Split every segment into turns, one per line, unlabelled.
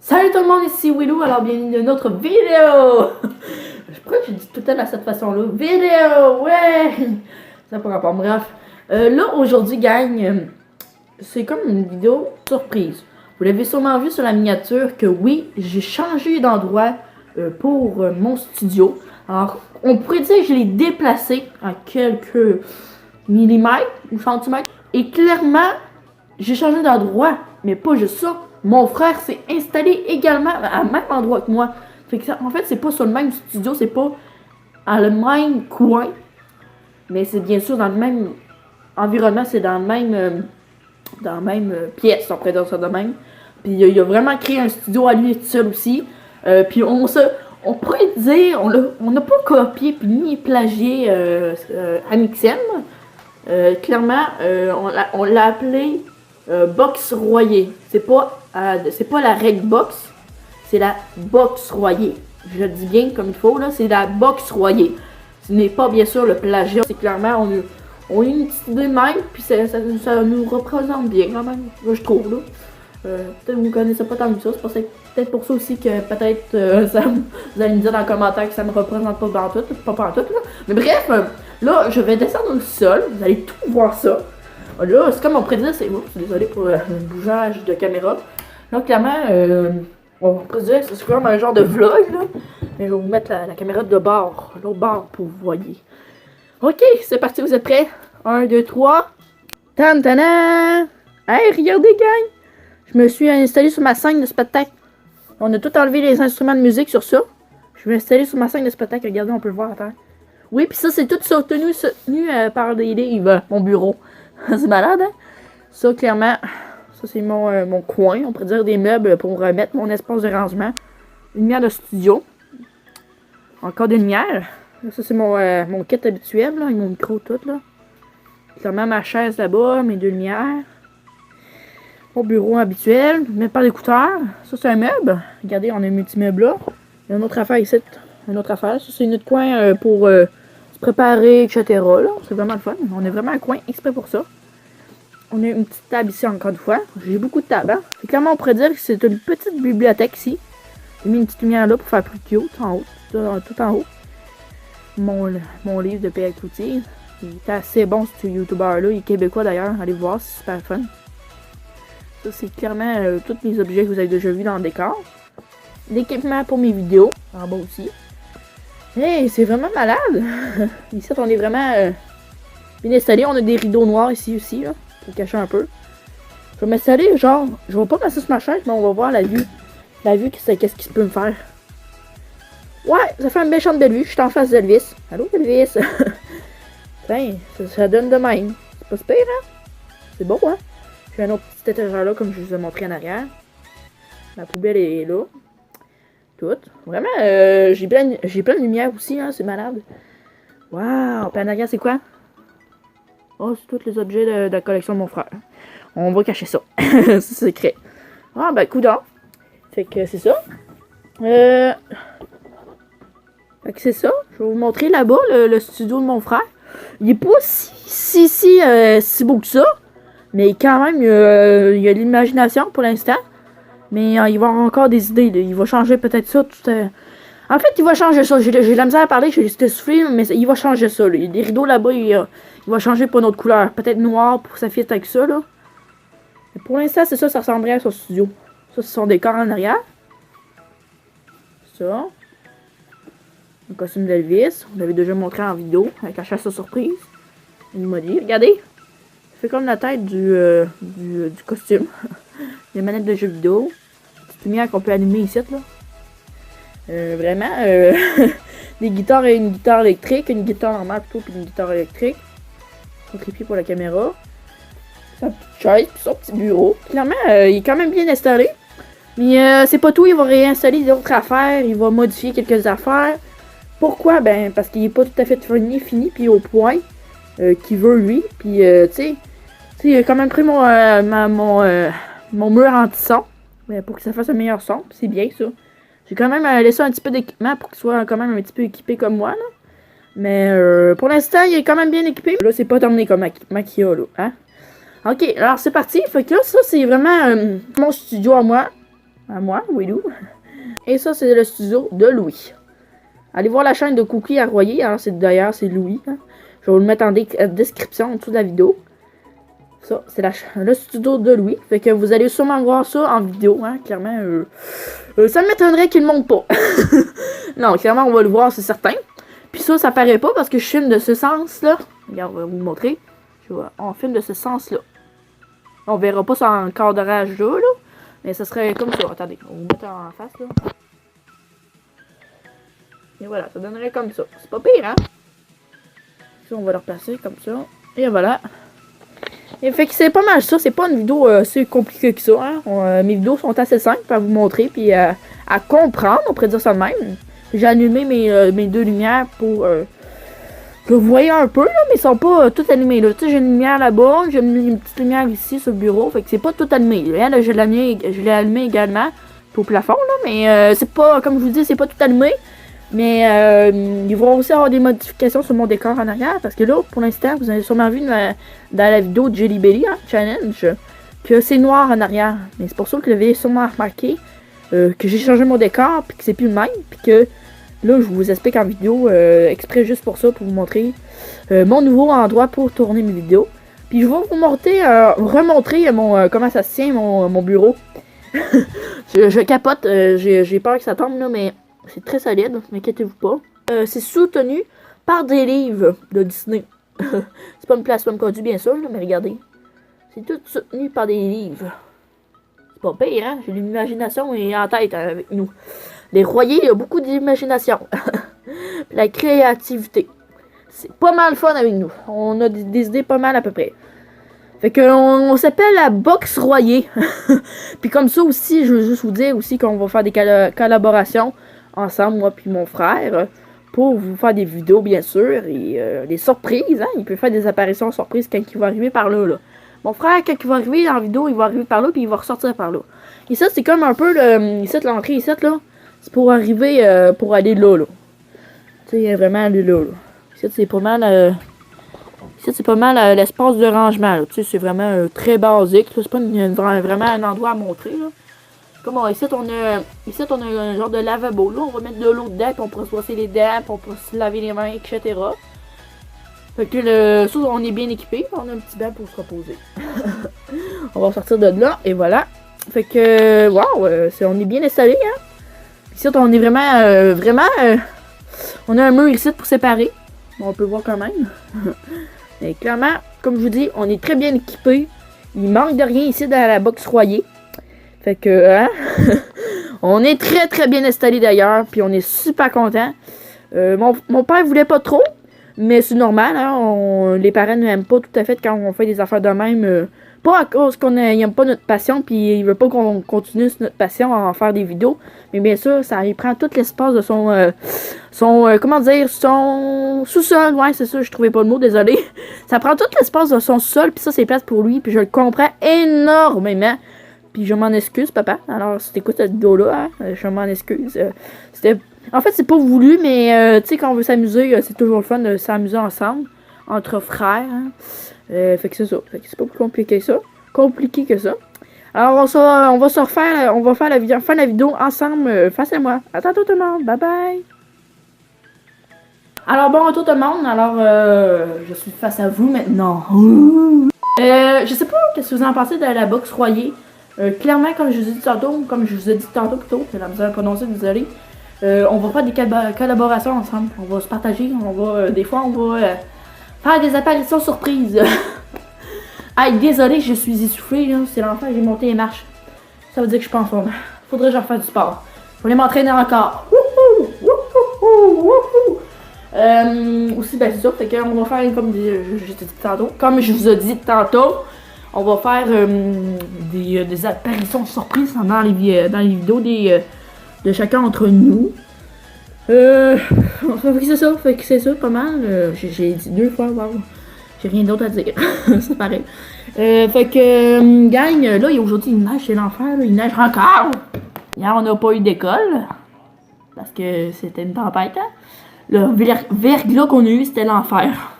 Salut tout le monde, ici Willou, alors bienvenue dans notre vidéo. Pourquoi je dis tout le temps de cette façon-là? Vidéo, ouais. Ça n'a pas rapport, bref. Là, aujourd'hui, gang, c'est comme une vidéo surprise. Vous l'avez sûrement vu sur la miniature que oui, j'ai changé d'endroit pour mon studio. Alors, on pourrait dire que je l'ai déplacé à quelques millimètres ou centimètres. Et clairement, j'ai changé d'endroit, mais pas juste ça. Mon frère s'est installé également à même endroit que moi. Fait que ça, en fait, c'est pas sur le même studio, c'est pas dans le même coin. Mais c'est bien sûr dans le même environnement, c'est dans la même pièce, on pourrait dire ça de même. Puis il a vraiment créé un studio à lui tout seul aussi. Puis on pourrait dire, on n'a pas copié puis ni plagié Amixem. Clairement, on l'a appelé box royer. C'est pas la règle box, c'est la box royer. Je le dis bien comme il faut, là, c'est la box royer. Ce n'est pas bien sûr le plagiat, c'est clairement, on a une petite idée de même, puis ça nous représente bien quand même, là, je trouve. Là. Peut-être que vous ne connaissez pas tant que ça, c'est peut-être pour ça aussi que peut-être vous allez me dire dans les commentaires que ça me représente pas pantoute, là. Mais bref, là, je vais descendre au sol, vous allez tout voir ça. Là, c'est comme on pourrait dire, c'est désolé pour le bougeage de caméra. Là, clairement, on pourrait dire que c'est comme un genre de vlog, là. Mais je vais vous mettre la caméra de bord, l'autre bord, pour que vous voyez. Ok, c'est parti, vous êtes prêts? 1, 2, 3. Tan tanan! Hey, regardez, gang! Je me suis installé sur ma scène de spectacle. On a tout enlevé les instruments de musique sur ça. Je vais installer sur ma scène de spectacle. Regardez, on peut le voir, attends. Oui, puis ça, c'est tout soutenu par des livres, mon bureau. C'est malade, hein? Ça, clairement, ça, c'est mon coin. On pourrait dire des meubles pour remettre mon espace de rangement. Une lumière de studio. Encore des lumières. Ça, c'est mon kit habituel, là, avec mon micro tout, là. Clairement, ma chaise là-bas, mes 2 lumières. Mon bureau habituel, mais pas d'écouteurs. Ça, c'est un meuble. Regardez, on a un multi-meuble là. Il y a une autre affaire ici. Une autre affaire. Ça, c'est notre coin pour se préparer, etc. C'est vraiment le fun. On a vraiment un coin exprès pour ça. On a une petite table ici, encore une fois. J'ai beaucoup de tables. Hein? Et clairement, on pourrait dire que c'est une petite bibliothèque ici. J'ai mis une petite lumière là pour faire plus cute, en haut. Tout en haut. Mon livre de P.A. Cloutier. Il était assez bon, ce YouTuber-là. Il est québécois d'ailleurs. Allez voir, c'est super fun. Ça, c'est clairement tous les objets que vous avez déjà vus dans le décor. L'équipement pour mes vidéos. En bas aussi. Hey, c'est vraiment malade! Ici, on est vraiment bien installé. On a des rideaux noirs ici aussi, là, pour cacher un peu. Je vais m'installer, genre, je vais pas passer sur ma chaise, mais on va voir la vue. La vue, qu'est-ce qu'il peut me faire. Ouais, ça fait une méchante belle vue. Je suis en face d'Elvis. Allô, Elvis? Tiens, ça donne de même. C'est pas super, hein? C'est beau, hein? J'ai un autre petit étagère là, comme je vous ai montré en arrière. Ma poubelle est là. Tout. Vraiment, j'ai plein de lumière aussi, hein, c'est malade. Waouh! Puis en arrière, c'est quoi? Oh, c'est tous les objets de la collection de mon frère. On va cacher ça. C'est secret. Ah, ben, coudonc. Fait que c'est ça. Fait que c'est ça. Je vais vous montrer là-bas le studio de mon frère. Il est pas si beau que ça. Mais quand même, il y a de l'imagination pour l'instant. Mais il va y avoir encore des idées. Là. Il va changer peut-être ça. En fait, il va changer ça. J'ai de la misère à parler. J'ai soufflé, mais il va changer ça. Là. Il y a des rideaux là-bas. Il va changer pour une autre couleur. Peut-être noir pour que ça fitte avec ça. Là. Mais pour l'instant, c'est ça. Ça ressemblerait à son studio. Ça, c'est son décor en arrière. Ça. Le costume d'Elvis. On l'avait déjà montré en vidéo. Avec la chasse à surprise. Il m'a dit. Regardez. Ça fait comme la tête du costume. Les manettes de jeux vidéo. Petite lumière qu'on peut allumer ici, là. Vraiment, des guitares et une guitare électrique, une guitare normale plutôt, puis une guitare électrique. Son trépied pour la caméra. Sa petite chaise, puis son petit bureau. Clairement, il est quand même bien installé. Mais c'est pas tout, il va réinstaller d'autres affaires, il va modifier quelques affaires. Pourquoi? Ben, parce qu'il est pas tout à fait fini, puis au point qu'il veut lui. Puis, tu sais, il a quand même pris mon mur anti-son pour que ça fasse un meilleur son. C'est bien ça. J'ai quand même laissé un petit peu d'équipement pour qu'il soit quand même un petit peu équipé comme moi. Là. Mais pour l'instant, il est quand même bien équipé. Là, c'est pas terminé comme Maquia, là. Hein? Ok, alors c'est parti. Fait que là, ça, c'est vraiment mon studio à moi. à moi, Willou. Et ça, c'est le studio de Louis. Allez voir la chaîne de Cookie à Royer. Alors, d'ailleurs, c'est Louis. Hein. Je vais vous le mettre en description en dessous de la vidéo. Ça, c'est le studio de Louis. Fait que vous allez sûrement voir ça en vidéo. Hein, clairement, ça m'étonnerait qu'il ne monte pas. Non, clairement, on va le voir, c'est certain. Puis ça paraît pas parce que je filme de ce sens-là. Regarde, on va vous montrer. On filme de ce sens-là. On verra pas ça en cadrage là. Mais ça serait comme ça. Attendez, on va vous mettre en face là. Et voilà, ça donnerait comme ça. C'est pas pire, hein? Ça, on va le replacer comme ça. Et voilà. Et fait que c'est pas mal ça. C'est pas une vidéo si compliquée que ça. Hein? Mes vidéos sont assez simples à vous montrer. Puis à comprendre, on pourrait dire ça de même. J'ai allumé mes deux lumières pour que vous voyez un peu, là, mais ils sont pas toutes allumées. J'ai une lumière là-bas, j'ai une petite lumière ici sur le bureau. Fait que c'est pas tout allumé. Là, je l'ai allumé également pour le plafond, là, mais c'est pas, comme je vous dis, c'est pas tout allumé. Mais ils vont aussi avoir des modifications sur mon décor en arrière. Parce que là, pour l'instant, vous avez sûrement vu dans la vidéo de Jelly Belly, hein, Challenge, que c'est noir en arrière. Mais c'est pour ça que vous avez sûrement remarqué que j'ai changé mon décor, puis que c'est plus le même. Puis que là, je vous explique en vidéo, exprès juste pour ça, pour vous montrer mon nouveau endroit pour tourner mes vidéos. Puis je vais vous montrer, remontrer comment ça se tient, mon bureau. je capote, j'ai peur que ça tombe, là, mais... C'est très solide, n'inquiétez-vous pas. C'est soutenu par des livres de Disney. C'est pas une place conduite, bien sûr, là, mais regardez. C'est tout soutenu par des livres. C'est pas pire, hein? J'ai l'imagination en tête avec nous. Les Royers, il y a beaucoup d'imagination. La créativité. C'est pas mal fun avec nous. On a des idées pas mal à peu près. Fait qu'on s'appelle la Box Royer. Puis comme ça aussi, je veux juste vous dire aussi qu'on va faire des collaborations ensemble, moi puis mon frère, pour vous faire des vidéos, bien sûr, et des surprises, hein. Il peut faire des apparitions surprises quand il va arriver par là, là. Mon frère, quand il va arriver en vidéo, il va arriver par là, puis il va ressortir par là. Et ça, c'est comme un peu, ici, l'entrée, ici, là, c'est pour arriver, pour aller là, là. Tu sais, vraiment aller là, là. Ici, c'est pas mal, l'espace de rangement, là. Tu sais, c'est vraiment très basique, c'est pas vraiment un endroit à montrer, là. Comme ici, on a un genre de lavabo. Là, on va mettre de l'eau dedans, puis on pourra se brosser les dents, puis on pourra se laver les mains, etc. Fait que ça, on est bien équipé. On a un petit banc pour se reposer. On va sortir de là, et voilà. Fait que, waouh, on est bien installé, hein. Ici, on est vraiment, on a un mur ici pour séparer. Bon, on peut voir quand même. Et clairement, comme je vous dis, on est très bien équipé. Il manque de rien ici dans la box Royer. Fait que, hein, on est très très bien installé d'ailleurs, puis on est super content. Mon père voulait pas trop, mais c'est normal, hein, les parents n'aiment pas tout à fait quand on fait des affaires de même. Pas à cause qu'on n'aime pas notre passion, puis il veut pas qu'on continue sur notre passion à en faire des vidéos. Mais bien sûr, il prend tout l'espace de son sous-sol. Ouais, c'est ça, je trouvais pas le mot, désolé. Ça prend tout l'espace de son sol, puis ça, c'est place pour lui, puis je le comprends énormément. Puis je m'en excuse, papa. Alors, si t'écoutes cette vidéo-là, hein, je m'en excuse. En fait, c'est pas voulu, mais tu sais, quand on veut s'amuser, c'est toujours le fun de s'amuser ensemble, entre frères. Hein. Fait que c'est ça. Fait que c'est pas plus compliqué que ça. Alors, on va faire la vidéo ensemble face à moi. À tantôt tout le monde. Bye bye. Alors, bon retour tout le monde. Alors, je suis face à vous maintenant. Je sais pas qu'est-ce que vous en pensez de la box Royer. Clairement, comme je vous ai dit tantôt, plutôt, c'est la misère à prononcer, désolé. On va faire des collaborations ensemble. On va se partager. Des fois, on va faire des apparitions surprises. Aïe, désolé, je suis essoufflée. C'est l'enfer, j'ai monté les marches. Ça veut dire que je suis pas en forme. Faudrait que je refasse du sport. Faut aller m'entraîner encore. Aussi, ben c'est ça. Fait qu'on va faire comme je vous ai dit tantôt. On va faire des apparitions surprises dans les vidéos de chacun d'entre nous. Fait que c'est ça, pas mal. J'ai dit 2 fois, waouh. J'ai rien d'autre à dire. C'est pareil. Fait que, gang, là, aujourd'hui, il neige, c'est l'enfer. Il neige encore. Hier, on n'a pas eu d'école. Parce que c'était une tempête. Hein? Le verglas qu'on a eu, c'était l'enfer.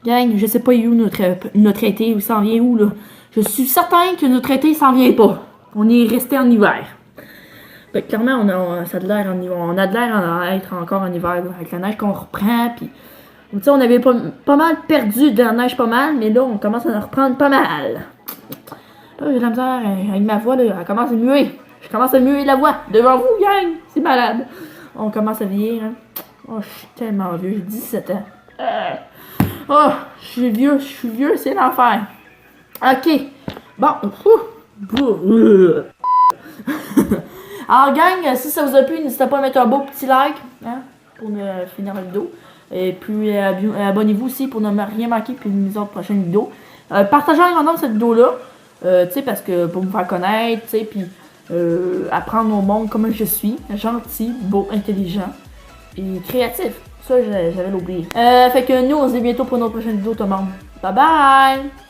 Gang, je sais pas où notre été, où s'en vient où, là. Je suis certain que notre été s'en vient pas. On est resté en hiver. Fait que clairement, ça a de l'air on a de l'air à être encore en hiver, là, avec la neige qu'on reprend, puis tu sais, on avait pas mal perdu de la neige pas mal, mais là, on commence à en reprendre pas mal. Là, j'ai de la misère avec ma voix, là, elle commence à muer. Je commence à muer la voix devant vous, gang! C'est malade. On commence à vieillir, hein. Oh, je suis tellement vieux, j'ai 17 ans. Oh, je suis vieux, c'est l'enfer. Ok. Bon. Alors, gang, si ça vous a plu, n'hésitez pas à mettre un beau petit like, hein, pour finir la vidéo. Et puis, abonnez-vous aussi pour ne rien manquer pour mes autres prochaines vidéos. Partagez un grand nombre cette vidéo-là, tu sais, parce que pour me faire connaître, tu sais, puis apprendre au monde comment je suis, gentil, beau, intelligent et créatif. Ça, j'avais l'oublié. Fait que nous, on se dit bientôt pour notre prochaine vidéo, tout le monde. Bye bye!